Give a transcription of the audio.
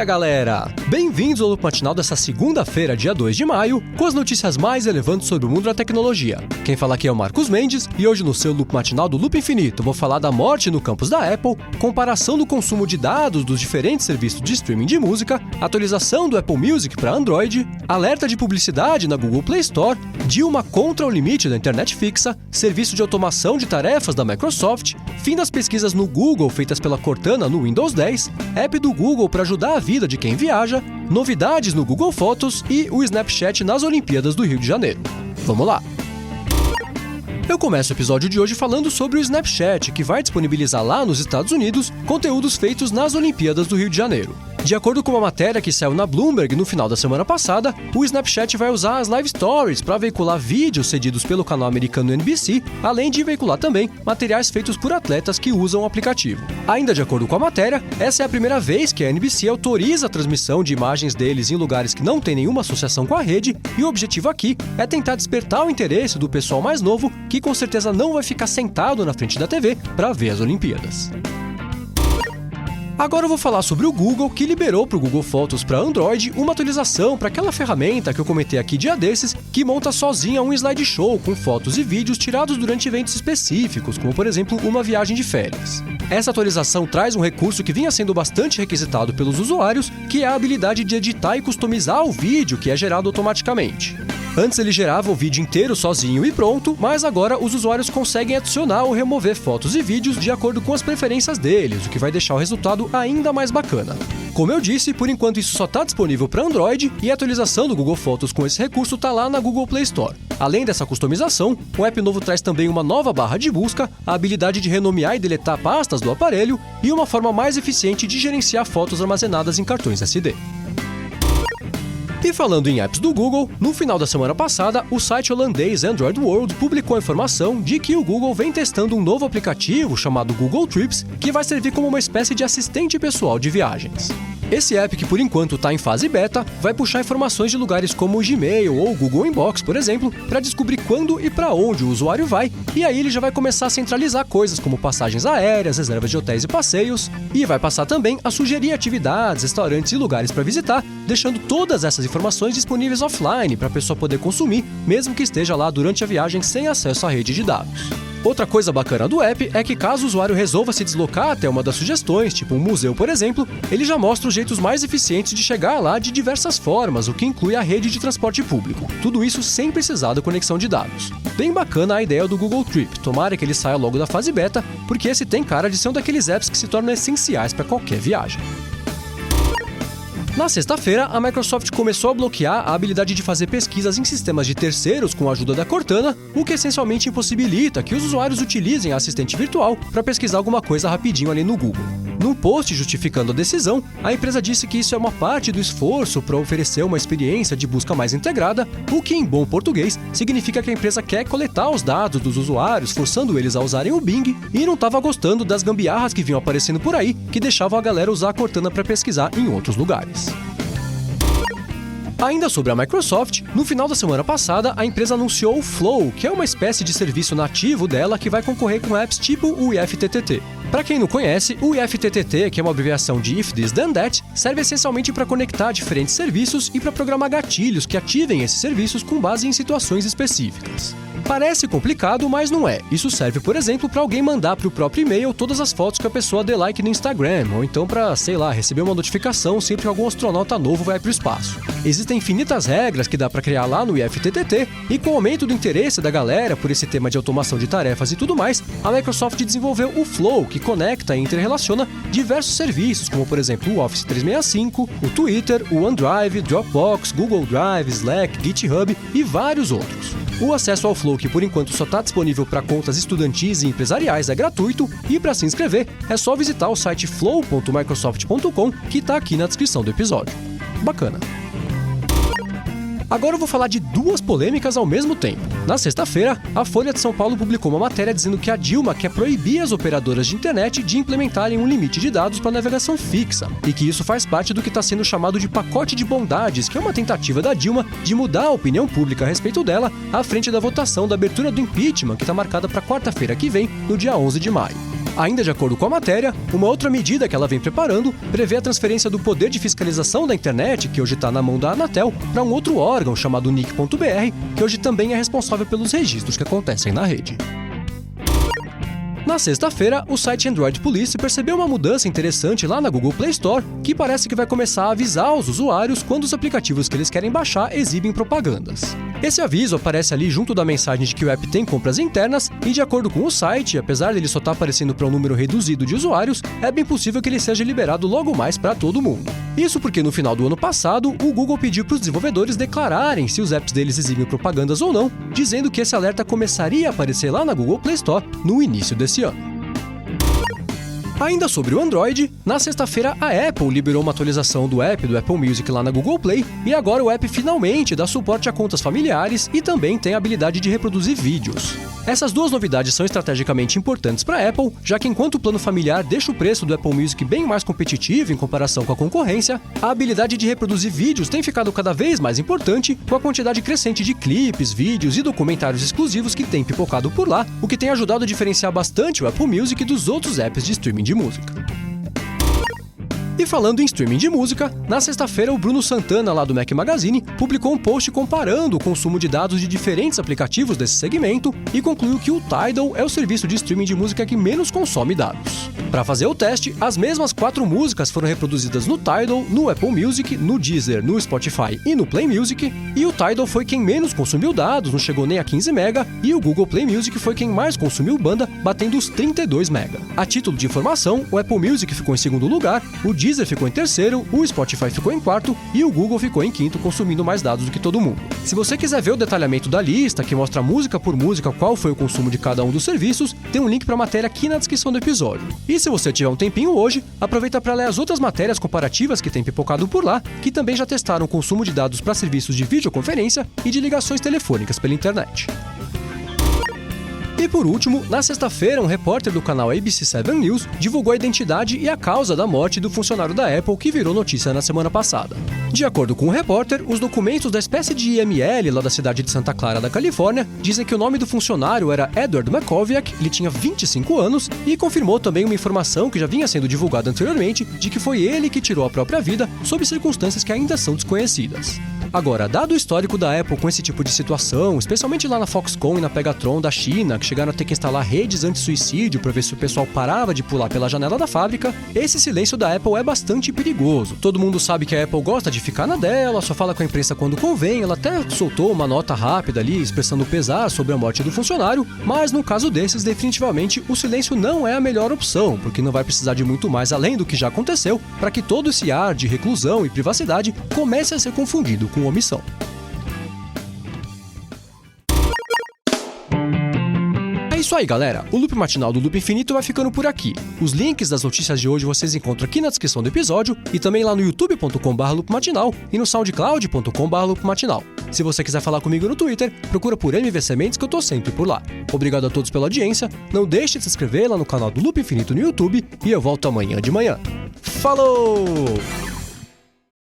dia, galera! Bem-vindos ao Loop Matinal dessa segunda-feira, dia 2 de maio, com as notícias mais relevantes sobre o mundo da tecnologia. Quem fala aqui é o Marcos Mendes, e hoje no seu Loop Matinal do Loop Infinito vou falar da morte no campus da Apple, comparação do consumo de dados dos diferentes serviços de streaming de música, atualização do Apple Music para Android, alerta de publicidade na Google Play Store, Dilma contra o limite da internet fixa, serviço de automação de tarefas da Microsoft, fim das pesquisas no Google feitas pela Cortana no Windows 10, app do Google para ajudar a vida de quem viaja, novidades no Google Fotos e o Snapchat nas Olimpíadas do Rio de Janeiro. Vamos lá! Eu começo o episódio de hoje falando sobre o Snapchat, que vai disponibilizar lá nos Estados Unidos conteúdos feitos nas Olimpíadas do Rio de Janeiro. De acordo com uma matéria que saiu na Bloomberg no final da semana passada, o Snapchat vai usar as Live Stories para veicular vídeos cedidos pelo canal americano NBC, além de veicular também materiais feitos por atletas que usam o aplicativo. Ainda de acordo com a matéria, essa é a primeira vez que a NBC autoriza a transmissão de imagens deles em lugares que não têm nenhuma associação com a rede, e o objetivo aqui é tentar despertar o interesse do pessoal mais novo, que com certeza não vai ficar sentado na frente da TV para ver as Olimpíadas. Agora eu vou falar sobre o Google, que liberou para o Google Fotos para Android uma atualização para aquela ferramenta que eu comentei aqui dia desses, que monta sozinha um slideshow com fotos e vídeos tirados durante eventos específicos, como por exemplo uma viagem de férias. Essa atualização traz um recurso que vinha sendo bastante requisitado pelos usuários, que é a habilidade de editar e customizar o vídeo que é gerado automaticamente. Antes ele gerava o vídeo inteiro sozinho e pronto, mas agora os usuários conseguem adicionar ou remover fotos e vídeos de acordo com as preferências deles, o que vai deixar o resultado ainda mais bacana. Como eu disse, por enquanto isso só está disponível para Android, e a atualização do Google Fotos com esse recurso está lá na Google Play Store. Além dessa customização, o app novo traz também uma nova barra de busca, a habilidade de renomear e deletar pastas do aparelho e uma forma mais eficiente de gerenciar fotos armazenadas em cartões SD. E falando em apps do Google, no final da semana passada, o site holandês Android World publicou a informação de que o Google vem testando um novo aplicativo chamado Google Trips, que vai servir como uma espécie de assistente pessoal de viagens. Esse app, que por enquanto está em fase beta, vai puxar informações de lugares como o Gmail ou o Google Inbox, por exemplo, para descobrir quando e para onde o usuário vai, e aí ele já vai começar a centralizar coisas como passagens aéreas, reservas de hotéis e passeios, e vai passar também a sugerir atividades, restaurantes e lugares para visitar, deixando todas essas informações disponíveis offline para a pessoa poder consumir, mesmo que esteja lá durante a viagem sem acesso à rede de dados. Outra coisa bacana do app é que caso o usuário resolva se deslocar até uma das sugestões, tipo um museu, por exemplo, ele já mostra os jeitos mais eficientes de chegar lá de diversas formas, o que inclui a rede de transporte público. Tudo isso sem precisar da conexão de dados. Bem bacana a ideia do Google Trip, tomara que ele saia logo da fase beta, porque esse tem cara de ser um daqueles apps que se tornam essenciais para qualquer viagem. Na sexta-feira, a Microsoft começou a bloquear a habilidade de fazer pesquisas em sistemas de terceiros com a ajuda da Cortana, o que essencialmente impossibilita que os usuários utilizem a assistente virtual para pesquisar alguma coisa rapidinho ali no Google. Num post justificando a decisão, a empresa disse que isso é uma parte do esforço para oferecer uma experiência de busca mais integrada, o que em bom português significa que a empresa quer coletar os dados dos usuários, forçando eles a usarem o Bing, e não estava gostando das gambiarras que vinham aparecendo por aí, que deixavam a galera usar a Cortana para pesquisar em outros lugares. Ainda sobre a Microsoft, no final da semana passada, a empresa anunciou o Flow, que é uma espécie de serviço nativo dela que vai concorrer com apps tipo o IFTTT. Para quem não conhece, o IFTTT, que é uma abreviação de If This Then That, serve essencialmente para conectar diferentes serviços e para programar gatilhos que ativem esses serviços com base em situações específicas. Parece complicado, mas não é. Isso serve, por exemplo, para alguém mandar para o próprio e-mail todas as fotos que a pessoa dê like no Instagram, ou então para, sei lá, receber uma notificação sempre que algum astronauta novo vai para o espaço. Existem infinitas regras que dá para criar lá no IFTTT, e com o aumento do interesse da galera por esse tema de automação de tarefas e tudo mais, a Microsoft desenvolveu o Flow, que conecta e interrelaciona diversos serviços, como por exemplo o Office 365, o Twitter, o OneDrive, Dropbox, Google Drive, Slack, GitHub e vários outros. O acesso ao Flow, que por enquanto só está disponível para contas estudantis e empresariais, é gratuito, e para se inscrever é só visitar o site flow.microsoft.com, que está aqui na descrição do episódio. Bacana! Agora eu vou falar de duas polêmicas ao mesmo tempo. Na sexta-feira, a Folha de São Paulo publicou uma matéria dizendo que a Dilma quer proibir as operadoras de internet de implementarem um limite de dados para navegação fixa, e que isso faz parte do que está sendo chamado de pacote de bondades, que é uma tentativa da Dilma de mudar a opinião pública a respeito dela à frente da votação da abertura do impeachment, que está marcada para quarta-feira que vem, no dia 11 de maio. Ainda de acordo com a matéria, uma outra medida que ela vem preparando prevê a transferência do poder de fiscalização da internet, que hoje está na mão da Anatel, para um outro órgão chamado NIC.br, que hoje também é responsável pelos registros que acontecem na rede. Na sexta-feira, o site Android Police percebeu uma mudança interessante lá na Google Play Store, que parece que vai começar a avisar os usuários quando os aplicativos que eles querem baixar exibem propagandas. Esse aviso aparece ali junto da mensagem de que o app tem compras internas e, de acordo com o site, apesar dele só estar aparecendo para um número reduzido de usuários, é bem possível que ele seja liberado logo mais para todo mundo. Isso porque no final do ano passado, o Google pediu para os desenvolvedores declararem se os apps deles exibem propagandas ou não, dizendo que esse alerta começaria a aparecer lá na Google Play Store no início desse ano. Ainda sobre o Android, na sexta-feira a Apple liberou uma atualização do app do Apple Music lá na Google Play e agora o app finalmente dá suporte a contas familiares e também tem a habilidade de reproduzir vídeos. Essas duas novidades são estrategicamente importantes para a Apple, já que enquanto o plano familiar deixa o preço do Apple Music bem mais competitivo em comparação com a concorrência, a habilidade de reproduzir vídeos tem ficado cada vez mais importante com a quantidade crescente de clipes, vídeos e documentários exclusivos que tem pipocado por lá, o que tem ajudado a diferenciar bastante o Apple Music dos outros apps de streaming de música. E falando em streaming de música, na sexta-feira o Bruno Santana, lá do Mac Magazine, publicou um post comparando o consumo de dados de diferentes aplicativos desse segmento e concluiu que o Tidal é o serviço de streaming de música que menos consome dados. Para fazer o teste, as mesmas 4 músicas foram reproduzidas no Tidal, no Apple Music, no Deezer, no Spotify e no Play Music, e o Tidal foi quem menos consumiu dados, não chegou nem a 15 MB, e o Google Play Music foi quem mais consumiu banda, batendo os 32 MB. A título de informação, o Apple Music ficou em segundo lugar, o Deezer ficou em terceiro, o Spotify ficou em quarto e o Google ficou em quinto, consumindo mais dados do que todo mundo. Se você quiser ver o detalhamento da lista, que mostra música por música qual foi o consumo de cada um dos serviços, tem um link para a matéria aqui na descrição do episódio. E se você tiver um tempinho hoje, aproveita para ler as outras matérias comparativas que tem pipocado por lá, que também já testaram o consumo de dados para serviços de videoconferência e de ligações telefônicas pela internet. E por último, na sexta-feira, um repórter do canal ABC7 News divulgou a identidade e a causa da morte do funcionário da Apple que virou notícia na semana passada. De acordo com o repórter, os documentos da espécie de IML lá da cidade de Santa Clara, da Califórnia, dizem que o nome do funcionário era Edward Mackowiak, ele tinha 25 anos e confirmou também uma informação que já vinha sendo divulgada anteriormente de que foi ele que tirou a própria vida sob circunstâncias que ainda são desconhecidas. Agora, dado o histórico da Apple com esse tipo de situação, especialmente lá na Foxconn e na Pegatron da China, que chegaram a ter que instalar redes anti-suicídio para ver se o pessoal parava de pular pela janela da fábrica, esse silêncio da Apple é bastante perigoso. Todo mundo sabe que a Apple gosta de ficar na dela, só fala com a imprensa quando convém, ela até soltou uma nota rápida ali, expressando pesar sobre a morte do funcionário, mas no caso desses, definitivamente, o silêncio não é a melhor opção, porque não vai precisar de muito mais além do que já aconteceu para que todo esse ar de reclusão e privacidade comece a ser confundido com omissão. É isso aí, galera. O Loop Matinal do Loop Infinito vai ficando por aqui. Os links das notícias de hoje vocês encontram aqui na descrição do episódio e também lá no youtube.com/loopmatinal e no soundcloud.com/loopmatinal. Se você quiser falar comigo no Twitter, procura por MVC Mendes que eu tô sempre por lá. Obrigado a todos pela audiência, não deixe de se inscrever lá no canal do Loop Infinito no YouTube e eu volto amanhã de manhã. Falou!